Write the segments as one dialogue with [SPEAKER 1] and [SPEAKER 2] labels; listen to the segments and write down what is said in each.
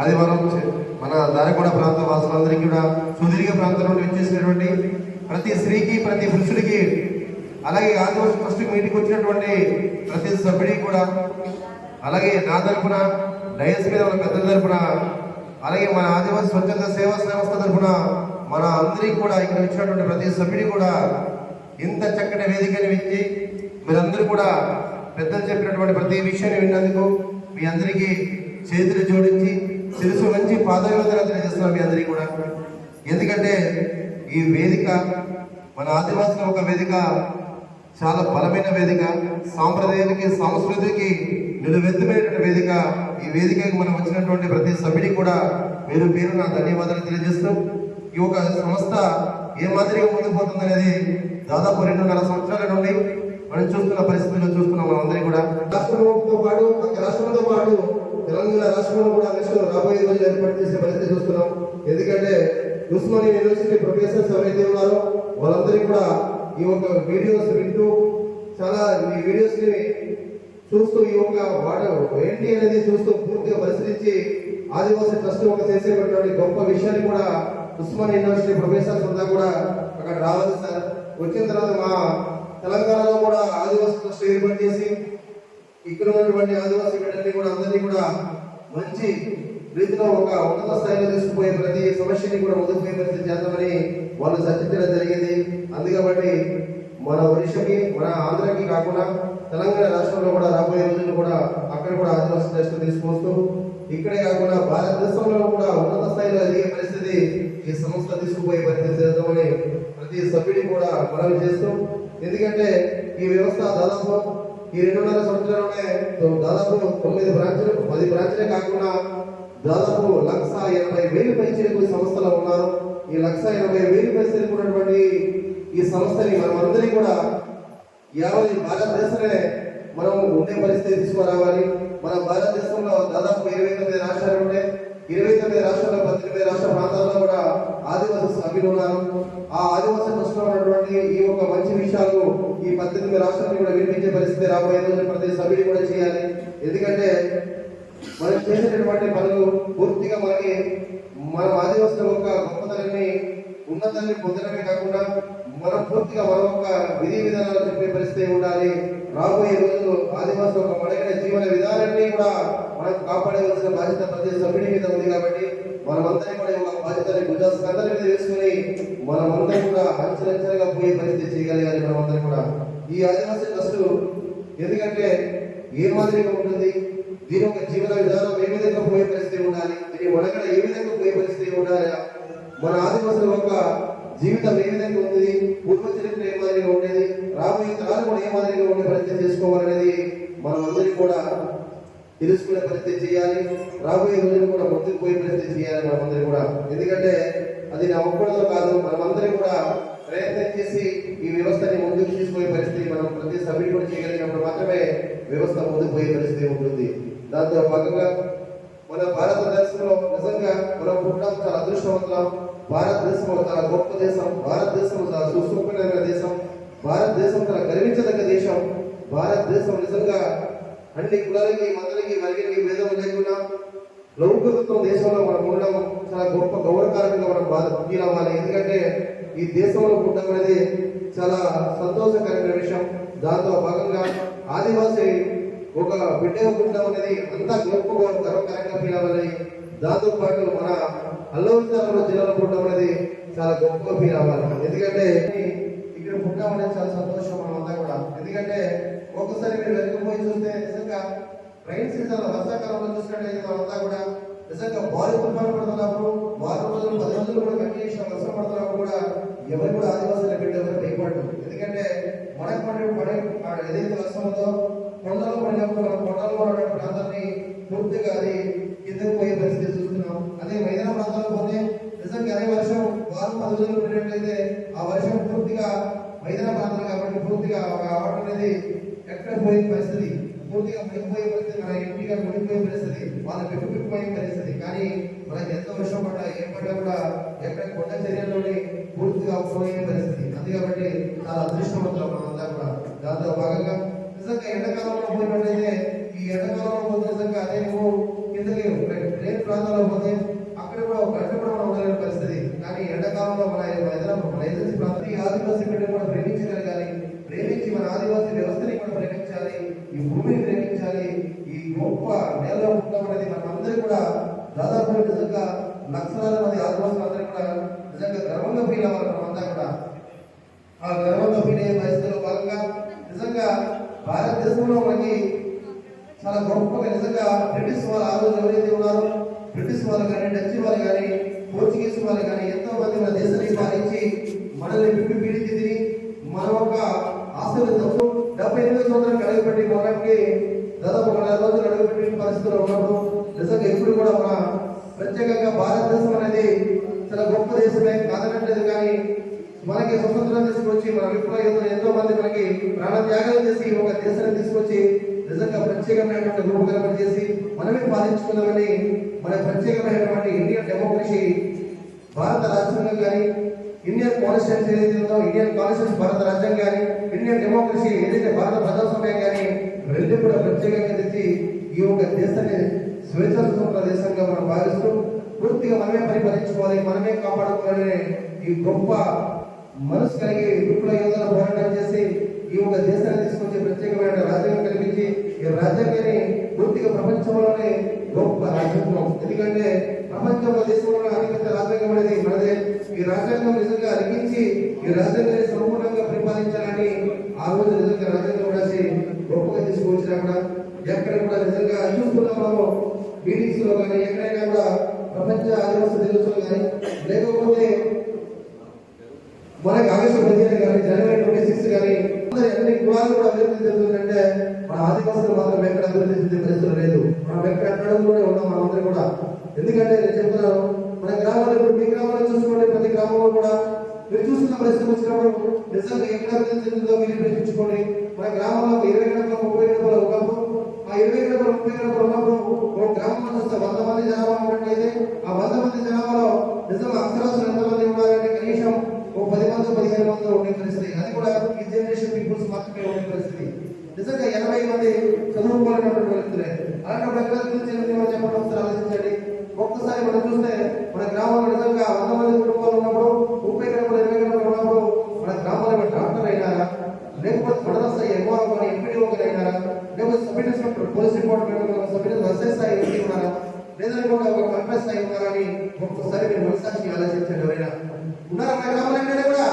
[SPEAKER 1] ఆదివారం మన దారికొండ ప్రాంత వాసులందరికీ కూడా సుదీర్ఘ ప్రాంతం నుండి వచ్చేసినటువంటి ప్రతి స్త్రీకి ప్రతి పురుషుడికి అలాగే ఆదివాసీ ట్రస్ట్ మీటింగ్కి వచ్చినటువంటి ప్రతి సభ్యుడికి కూడా అలాగే నా తరఫున డయస్ మీద మన పెద్దల తరఫున అలాగే మన ఆదివాసీ స్వచ్ఛంద సేవా సంస్థ తరఫున మన అందరికీ కూడా ఇక్కడ వచ్చినటువంటి ప్రతి సభ్యుడి కూడా ఇంత చక్కటి వేదికని ఇచ్చి మీరందరూ కూడా పెద్దలు చెప్పినటువంటి ప్రతి విషయాన్ని విన్నందుకు మీ అందరికీ చేతులు జోడించి శిరసు మంచి పాదయోధన తెలియజేస్తున్నాం మీ అందరికీ కూడా. ఎందుకంటే ఈ వేదిక మన ఆదివాసుల ఒక వేదిక, చాలా బలమైన వేదిక, సాంప్రదాయానికి సంస్కృతికి నిలువెత్తుమైనటువంటి వేదిక. ఈ వేదికకి మనం వచ్చినటువంటి ప్రతి సభ్యుడికి కూడా పేరు పేరు నా ధన్యవాదాలు తెలియజేస్తూ ఈ ఒక సంస్థ ఏ మాదిరిగా ముందుకు పోతుందనేది దాదాపు 2.5 సంవత్సరాల నుండి మనం చూస్తున్న పరిస్థితుల్లో చూస్తున్నాం. మనం అందరికీ కూడా రాష్ట్రంతో పాటు రాష్ట్రంతో పాటు తెలంగాణ రాష్ట్రంలో కూడా ఎలక్షన్ రాబోయే రోజు ఏర్పాటు చేసే పరిస్థితి చూస్తున్నాం. ఎందుకంటే ఉస్మానియా యూనివర్సిటీ ప్రొఫెసర్స్ ఎవరైతే ఉన్నారో వాళ్ళందరికీ కూడా ఈ ఒక వీడియోస్ వింటూ చాలా ఈ వీడియోస్ ని చూస్తూ ఈ యొక్క వాడు ఏంటి అనేది చూస్తూ పూర్తిగా పరిశీలించి ఆదివాసీ ట్రస్ట్ ఒక చేసేటువంటి గొప్ప విషయాన్ని కూడా ఉస్మానియా యూనివర్సిటీ ప్రొఫెసర్స్ అంతా కూడా అక్కడ రావాలి సార్. వచ్చిన తర్వాత మా తెలంగాణలో కూడా ఆదివాసీ ట్రస్ట్ ఏర్పాటు చేసి ఇక్కడ ఉన్నటువంటి ఆదివాసీ బిడ్డల్ని కూడా అందరినీ కూడా మంచి రీతిలో ఒక ఉన్నత స్థాయిలో తీసుకుపోయే ప్రతి సమస్యని కూడా ముందుకు పోయే పరిస్థితి చేద్దామని వాళ్ళు చర్చించడం జరిగింది. అందుకబట్టి మన ఒడిశాకి మన ఆంధ్రకి కాకుండా తెలంగాణ రాష్ట్రంలో కూడా రాబోయే రోజుల్లో కూడా అక్కడ కూడా ఆదివాసీ ట్రస్ట్ తీసుకొస్తూ ఇక్కడే కాకుండా భారతదేశంలో కూడా ఉన్నత స్థాయిలో ఎదిగే పరిస్థితి ఈ సంస్థ తీసుకుపోయే పరిస్థితి చేద్దామని ప్రతి సభ్యుడిని కూడా మనవి చేస్తూ, ఎందుకంటే ఈ వ్యవస్థ దాదాపు ఈ 2.5 సంవత్సరాలనే దాదాపు 9 బ్రాంచ్లు 10 బ్రాంచ్లే కాకుండా దాదాపు 1,80,000 పైచీలకు సంస్థలు ఉన్నారు. ఈ 1,80,000 పైచీలకు ఉన్నటువంటి ఈ సంస్థని మనం అందరినీ కూడా యావత్ భారతదేశమే మనం ఉండే పరిస్థితి తీసుకురావాలి. మన భారతదేశంలో దాదాపు 29 రాష్ట్రాలు ఉంటాయి. 29 రాష్ట్రాల్లో 18 రాష్ట్ర ప్రాంతాల్లో కూడా ఆదివాసీ సభ్యులు ఉన్నారు. ఆ ఆదివాసీ ట్రస్ట్లో ఉన్నటువంటి ఈ ఒక మంచి విషయాలు ఈ 18 రాష్ట్రాలను కూడా వినిపించే పరిస్థితి రాబోయే రోజు ప్రతి సభ్యుడు కూడా చేయాలి. ఎందుకంటే మనం చేసేటటువంటి పనులు పూర్తిగా మన ఆదివాసుల యొక్క గొప్పతనాన్ని ఉన్నతాన్ని పొందడమే కాకుండా మనం పూర్తిగా మన యొక్క విధి విధానాలు చెప్పే పరిస్థితి ఉండాలి. రాబోయే రోజుల్లో ఆదివాసుల ఒక మడగడ జీవన విధానాన్ని కూడా మనం కాపాడవలసిన బాధ్యత ప్రతి సభ్యుడి మీద ఉంది. కాబట్టి మనమందరం కూడా ఒక బాధ్యతని భుజస్కంధాల మీద వేసుకుని మనమందరం కూడా అంచెలంచెలుగా పోయే పరిస్థితి చేయగలిగాలి. మనమందరం కూడా ఈ ఆదివాసీ ట్రస్ట్ ఎందుకంటే ఏ మాదిరిగా ఉంటుంది, దీని ఒక జీవన విధానం ఏ విధంగా పోయే పరిస్థితి ఉండాలి, దీని మడగడ ఏ విధంగా పోయే పరిస్థితి ఉండాలి, మన ఆదివాసుల యొక్క జీవితం ఏ విధంగా ఉంది, పూర్వ చరిత్ర ఏ మాదిరిగా ఉండేది, రాబోయే తరాలు కూడా ఏ మాదిరిగా ఉండే పరిస్థితి చేసుకోవాలనేది మనం అందరికీ కూడా తెలుసుకునే పరిస్థితి చేయాలి. రాబోయే రోజులు కూడా ముందుకు పోయే పరిస్థితి చేయాలి మనమందరం కూడా. ఎందుకంటే అది నా ఒక్కడితో కాదు, మనమందరం కూడా ప్రయత్నం చేసి ఈ వ్యవస్థని ముందుకు తీసుకునే పరిస్థితి మనం ప్రతి సభ్యుడు కూడా చేయగలిగినప్పుడు మాత్రమే వ్యవస్థ ముందుకు పోయే పరిస్థితి ఉంటుంది. దాంతో భాగంగా మన భారతదేశంలో నిజంగా మనం పుట్టడం చాలా అదృష్టవంతులం. భారతదేశం చాలా గొప్ప దేశం, భారతదేశం చాలా సుసంపన్నమైన దేశం, భారతదేశం చాలా గర్వించదగ్గ దేశం. భారతదేశం నిజంగా అన్ని కులాలకి మతాలకి వర్గాలకి భేదం లేకుండా లౌకికత్వం దేశంలో మనం ఉండడం చాలా గొప్ప గౌరవకారంగా మనం ఫీల్ అవ్వాలి. ఎందుకంటే ఈ దేశంలో పుట్టడం అనేది చాలా సంతోషకరమైన విషయం. దాంతో భాగంగా ఆదివాసీ ఒక బిడ్డగా పుట్టడం అనేది అంతా గొప్ప గర్వకారంగా ఫీల్ అవ్వాలి. దాంతో పాటు మన అల్లూరు జిల్లాలో పుట్టడం అనేది చాలా గొప్పగా ఫీల్ అవ్వాలి. ఎందుకంటే ఇక్కడ పుట్టడం అనేది చాలా సంతోషం మనమంతా కూడా. ఎందుకంటే ఒక్కసారి మీరు వెనుకపోయి చూస్తే నిజంగా రైన్ సీజన్ వర్షాకాలంలో చూసినట్లయితే మనమంతా కూడా నిజంగా భారీ తుఫాను పడుతున్నప్పుడు 6 రోజులు 10 రోజులు కూడా కంటిన్యూస్ వర్షం పడుతున్నప్పుడు కూడా ఎవరు కూడా ఆదివాసుల బిడ్డ ఎవరు భయపడదు. ఎందుకంటే ఏదైతే వర్షం ఉందో కొండలు పడినప్పుడు మనం కొండలు పడే ప్రాంతాన్ని పూర్తిగా అది కిందకు పోయే పరిస్థితి చూస్తున్నాం. అదే మైదాన ప్రాంతాలకు పోతే నిజంగా అదే వర్షం 10 రోజులు పడినట్లయితే ఆ వర్షం పూర్తిగా మైదాన ప్రాంతం కాబట్టి పూర్తిగా ఆవడం అనేది ఎక్కడ పోయే పరిస్థితి, పూర్తిగా మునిగిపోయే పరిస్థితి, మన ఇంటిగా మునిగిపోయే పరిస్థితి, వాళ్ళ పెట్టుకుపోయే పరిస్థితి. కానీ మనకి ఎంత వర్షం పడ్డా ఏం పడ్డా కూడా ఎక్కడ కొండ చర్యల్లోనే పూర్తిగా పోయే పరిస్థితి. అందుకబట్టి చాలా అదృష్టవంతులు మనంతా కూడా. దాంతో భాగంగా నిజంగా ఎండాకాలంలో పోయినట్లయితే ఈ ఎండాకాలంలో పోతే నిజంగా అదే నువ్వు కిందకి ప్రాంతాల్లో పోతే అక్కడ కూడా ఒక గంట కూడా మనం ఉండలేని పరిస్థితి. కానీ ఎండాకాలంలో మన ఏజెన్సీ ప్రాంతం ఈ ఆదివాసీ బిడ్డ కూడా ప్రేమించగలగాలి, ప్రేమించి మన ఆదివాసీ వ్యవస్థని కూడా ప్రేమించాలి, ఈ భూమిని ప్రేమించాలి, ఈ గొప్ప నేలలో ఉండడం అనేది మనం అందరూ కూడా దాదాపు నిజంగా లక్షలాది మంది ఆదివాసులు అందరూ కూడా నిజంగా గర్వంగా ఫీల్ అవ్వాలి. మనమంతా కూడా ఆ గర్వంగా ఫీల్ అయ్యే పరిస్థితుల్లో భాగంగా నిజంగా భారతదేశంలో మనకి చాలా గొప్పగా నిజంగా బ్రిటిష్ వాళ్ళు ఆ రోజు ఎవరైతే ఉన్నారో బ్రిటిష్ వాళ్ళు కానీ, డచ్ వాళ్ళు కానీ, పోర్చుగీస్ వాళ్ళు కానీ ఎంతో మంది మన దేశాన్ని పాలించి మనల్ని పిప్పి పీడించి తిని మన యొక్క ఆశలు 78 సంవత్సరాలకు అడుగుపెట్టి మనకి దాదాపు 1 రోజులు అడుగుపెట్టిన పరిస్థితుల్లో ఉన్నప్పుడు నిజంగా ఎప్పుడు కూడా మన ప్రత్యేకంగా భారతదేశం అనేది చాలా గొప్ప దేశమే కాదనట్లేదు. కానీ మనకి స్వతంత్రం తీసుకొచ్చి మన విప్లవ ఎంతో మంది మనకి ప్రాణ త్యాగాలు చేసి ఒక దేశాన్ని తీసుకొచ్చి నిజంగా ప్రత్యేకమైనటువంటి రూపకల్పన చేసి మనమే పాలించుకున్నామని మన ప్రత్యేకమైనటువంటి ఇండియన్ డెమోక్రసీ భారత రాజ్యాంగం కానీ, ఇండియన్ కాన్స్టిట్యూషన్ ఏదైతే ఉందో ఇండియన్ కాన్స్టిట్యూషన్ భారత రాజ్యాంగం కానీ, ఇండియన్ డెమోక్రసీ ఏదైతే భారత ప్రజాస్వామ్యం కానీ రెండు కూడా ప్రత్యేకంగా తెచ్చి ఈ యొక్క దేశాన్ని స్వేచ్ఛాస్వతంత్ర దేశంగా మనం భావిస్తూ పూర్తిగా మనమే పరిపాలించుకోవాలి, మనమే కాపాడుకోవాలనే ఈ గొప్ప మనసు కలిగి విప్లవ యోధుల పోరాటం చేసి ఈ యొక్క దేశాన్ని తీసుకొచ్చి ప్రత్యేకమైన రాజ్యాంగం కల్పించి ఈ రాజ్యాంగాన్ని పూర్తిగా ప్రపంచంలోనే గొప్ప రాజ్యాంగం. ఎందుకంటే ప్రపంచంలో దేశంలో అతిపెద్ద రాజ్యాంగం అనేది మనదే. ఈ రాజ్యాంగం నిజంగా లిఖించి ఈ రాజ్యాంగాన్ని సంపూర్ణంగా పరిపాలించాలని ఆ రోజు నిజంగా రాజ్యాంగం రాసి గొప్పగా తీసుకువచ్చినా కూడా ఎక్కడ కూడా నిజంగా చూస్తున్నాం మనము మీటింగ్స్ లో కానీ ఎక్కడైనా కూడా ప్రపంచ ఆదివాసీ దినోత్సవం కానీ లేకపోతే మనకి ఆగస్టు 15 కానీ జనవరి 26 కానీ అన్ని కులాలు కూడా అభివృద్ధి చెందుతుందంటే మన ఆదివాసులు మాత్రం ఎక్కడ అభివృద్ధి చెందే పరిస్థితులు లేదు. మనం ఎక్కడ అట్టడంలోనే ఉన్నాం మనందరూ కూడా. ఎందుకంటే నేను చెప్తున్నాను, మన గ్రామాల్లో ఇప్పుడు మీ గ్రామాల్లో చూసుకోండి, ప్రతి గ్రామంలో కూడా మీరు చూస్తున్న పరిస్థితి వచ్చినప్పుడు నిజంగా ఎక్కడ అభివృద్ధి చెందుతుందో మీరు ప్రశ్నించుకోండి. మన గ్రామంలో 20 గంటలు 30 గంటలు ఉన్నప్పుడు ఆ 20 గంటలు 30 గంటలు ఉన్నప్పుడు ఒక గ్రామంలో చూస్తే 100 మంది జనాభా ఉన్నట్లయితే ఆ 100 మంది జనాభాలో నిజంగా అక్షరాస్యులు ఎంతమంది ఉన్నారంటే కనీసం ఓ 10 మంది 15 మంది ఉండే పరిస్థితి. అది కూడా ఈ జనరేషన్ పీపుల్స్ మాత్రమే ఉండే పరిస్థితి. నిజంగా 80 మంది చదువుకోలేనటువంటి వ్యక్తులే. అలాంటి ఎక్కడ చెప్పడం ఒకసారి ఆలోచించండి. ఒక్కసారి మనం చూస్తే మన గ్రామంలో నిజంగా 100 మంది కుటుంబాలు ఉన్నప్పుడు 30 గంటలు 20 గంటలు ఉన్నప్పుడు మన గ్రామంలో డాక్టర్ అయినారా, లేకపోతే మనరస్థ ఎంఆర్ఓ కానీ ఎంపీడీఓ కానీ అయినారా, లేకపోతే sub inspector police department sub inspector స్థాయి వ్యక్తి ఉన్నారా, లేదంటే కూడా ఒక కంట్రోల్ స్థాయి ఉన్నారని ఒక్కసారి మీరు మనసాక్షి ఆలోచించండి. ఎవరైనా ఉన్నారా మన గ్రామంలో కూడా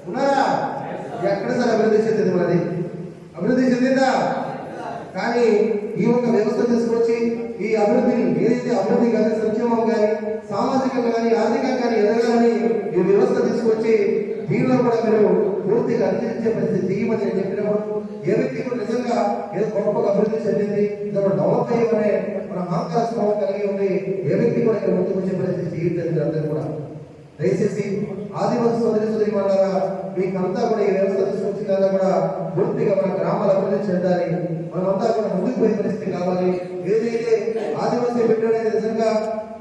[SPEAKER 1] ఉన్నారా? ఎక్కడ సార్ అభివృద్ధి చెందింది మనది? అభివృద్ధి చెందిందా? కానీ ఈ యొక్క వ్యవస్థ తీసుకొచ్చి ఈ అభివృద్ధిని ఏదైతే అభివృద్ధి కానీ సంక్షేమం కానీ సామాజికంగా కానీ ఆర్థికంగా కానీ ఎదగాలని ఈ వ్యవస్థ తీసుకొచ్చి దీనిలో కూడా మీరు పూర్తిగా అందించే పరిస్థితి దిగిమని నేను చెప్పినప్పుడు ఏ వ్యక్తి కూడా నిజంగా ఏదో గొప్పగా అభివృద్ధి చెందింది ఇదొక డెవలప్ అయ్యమనే మన అహంకార స్వభావం కలిగి ఉంది ఏ వ్యక్తి కూడా ఇక్కడ ముందుకు వచ్చే పరిస్థితి చేయట్లేదు. అందరూ కూడా దయచేసి ఆదివాసీ సోదరి వాళ్ళగా మీకంతా కూడా ఈ వ్యవస్థ తీసుకొచ్చిన కూడా పూర్తిగా మన గ్రామాల అభివృద్ధి చెందాలి, మనమంతా కూడా ముందుకు పోయే పరిస్థితి కావాలి. ఏదైతే ఆదివాసీ బిడ్డ అనేది నిజంగా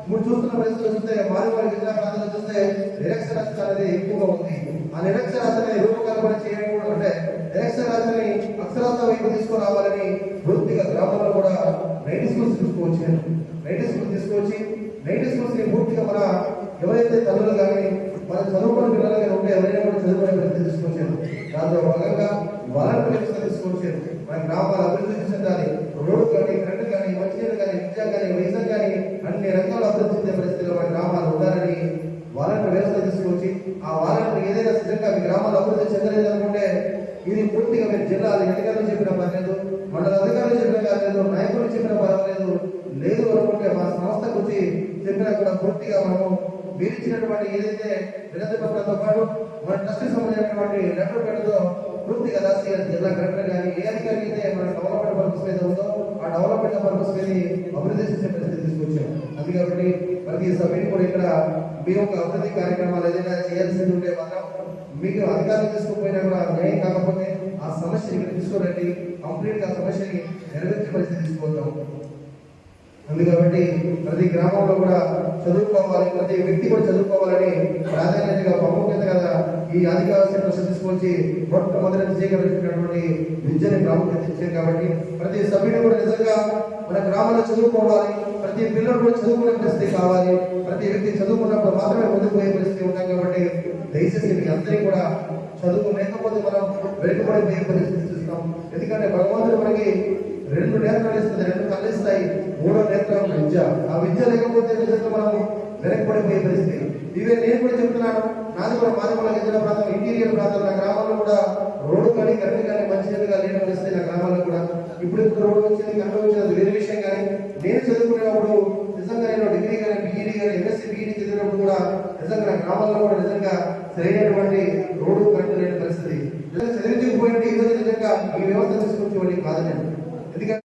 [SPEAKER 1] మీరు చూస్తున్న పరిస్థితులు చూస్తే వారి జిల్లా ప్రాంతాలు చూస్తే నిరక్షరాస్యత అనేది ఎక్కువగా ఉంది. ఆ నిరక్షరాస్యతని రూపకల్పన చేయకూడదు అంటే నిరక్షరాస్యతని అక్షరాస్యత వైపు తీసుకురావాలని పూర్తిగా గ్రామంలో కూడా నైట్ స్కూల్స్ తీసుకువచ్చాను. నైట్ స్కూల్స్ తీసుకొచ్చి నైట్ స్కూల్స్ ని పూర్తిగా మన ఎవరైతే తల్లులు కానీ మన చదువుకున్న పిల్లలు కానీ ఉంటే ఎవరైనా కూడా చదువుకునే పరిస్థితి తీసుకొచ్చాను. దాంట్లో భాగంగా వాలంటీర్స్ తీసుకొచ్చాను. మన గ్రామాల అభివృద్ధి చెందాలి, రోడ్డు కానీ కరెంట్ కానీ మంచినీళ్ళు కానీ విద్య కానీ వైద్యం కానీ అన్ని రకాల అభివృద్ధి చెందే పరిస్థితిలో మన గ్రామాలు ఉండాలని వాలంటీర్ వ్యవస్థ తీసుకొచ్చి ఆ వాలంటీర్ ఏదైనా నిజంగా మీ గ్రామాలు అభివృద్ధి చెందలేదు అనుకుంటే ఇది పూర్తిగా మీరు జిల్లా అధికారులు చెప్పిన పర్లేదు, మండల అధికారులు చెప్పిన పర్లేదు, నాయకులు చెప్పిన పర్వాలేదు, లేదు అనుకుంటే మా సంస్థకు వచ్చి చెప్పినా కూడా పూర్తిగా మనము మీరు ఇచ్చినటువంటి ఏదైతే వినతి పత్రంతో పాటు మన ట్రస్ట్ సంబంధించినటువంటి లెటర్ పెడతో పూర్తిగా రాసి జిల్లా కలెక్టర్ కానీ ఏ అధికారి అయితే మన డెవలప్మెంట్ పర్పస్ మీద ఉందో ఆ డెవలప్మెంట్ పర్పస్ మీద అభివృద్ధి చేసే పరిస్థితి తీసుకొచ్చాం. అది కాబట్టి ప్రతి సభ్యుని కూడా ఇక్కడ మీ యొక్క అభివృద్ధి కార్యక్రమాలు ఏదైనా చేయాల్సింది ఉంటే మాత్రం మీకు అధికారులు తీసుకుపోయినా కూడా న్యాయం కాకపోతే ఆ సమస్యని ఇక్కడ తీసుకోరండి, కంప్లీట్ గా సమస్యని నెరవేర్చే పరిస్థితి తీసుకుంటాం. అందుకబట్టి ప్రతి గ్రామంలో కూడా చదువుకోవాలి, ప్రతి వ్యక్తి కూడా చదువుకోవాలని ప్రాధాన్యతగా ప్రాముఖ్యత కదా ఈ ఆదివాసీ ట్రస్ట్ తీసుకొచ్చి మొట్టమొదటి స్వీకరించినటువంటి విద్యని ప్రాముఖ్యత ఇచ్చారు. కాబట్టి ప్రతి సభ్యుడు కూడా నిజంగా మన గ్రామంలో చదువుకోవాలి, ప్రతి ప్రతి పిల్లలు కూడా చదువుకునే పరిస్థితి కావాలి. ప్రతి వ్యక్తి చదువుకున్నప్పుడు మాత్రమే ముందుకు పోయే పరిస్థితి ఉన్నాయి. కాబట్టి దయచేసి మీ అందరికీ కూడా చదువు లేకపోతే మనం వెనుకబడిపోయే పరిస్థితి చూస్తాం. ఎందుకంటే భగవంతుడు మనకి 2 నేత్రాలు ఇస్తుంది, 2 కళ్ళు ఇస్తాయి, 3వ నేత్రం విద్య. ఆ విద్య లేకపోతే నిజంగా మనం వెనకబడిపోయే పరిస్థితి. ఇవే నేను కూడా చెప్తున్నాను. నాది కూడా మాది కూడా గిరిజన ప్రాంతం, ఇంటీరియర్ ప్రాంతం. నా గ్రామంలో కూడా రోడ్డు కానీ కరెంట్ కానీ మంచిగా లేని పరిస్థితి నా గ్రామాల్లో కూడా. ఇప్పుడు రోడ్డు వచ్చింది, కరెంట్ వచ్చింది, అది వేరే విషయం. కానీ నేను చదువుకునేటప్పుడు నిజంగా నేను డిగ్రీ కానీ బీఈడీ కానీ ఎంఎస్సీ బీఈడీ చదివినప్పుడు కూడా నిజంగా నా గ్రామాల్లో కూడా నిజంగా సరైనటువంటి రోడ్డు కరెంట్ లేని పరిస్థితి. నిజంగా చదివించకపోయింటే ఈరోజు నిజంగా ఈ వ్యవస్థ తీసుకొచ్చేవాడిని కాదు నేను. ఎందుకంటే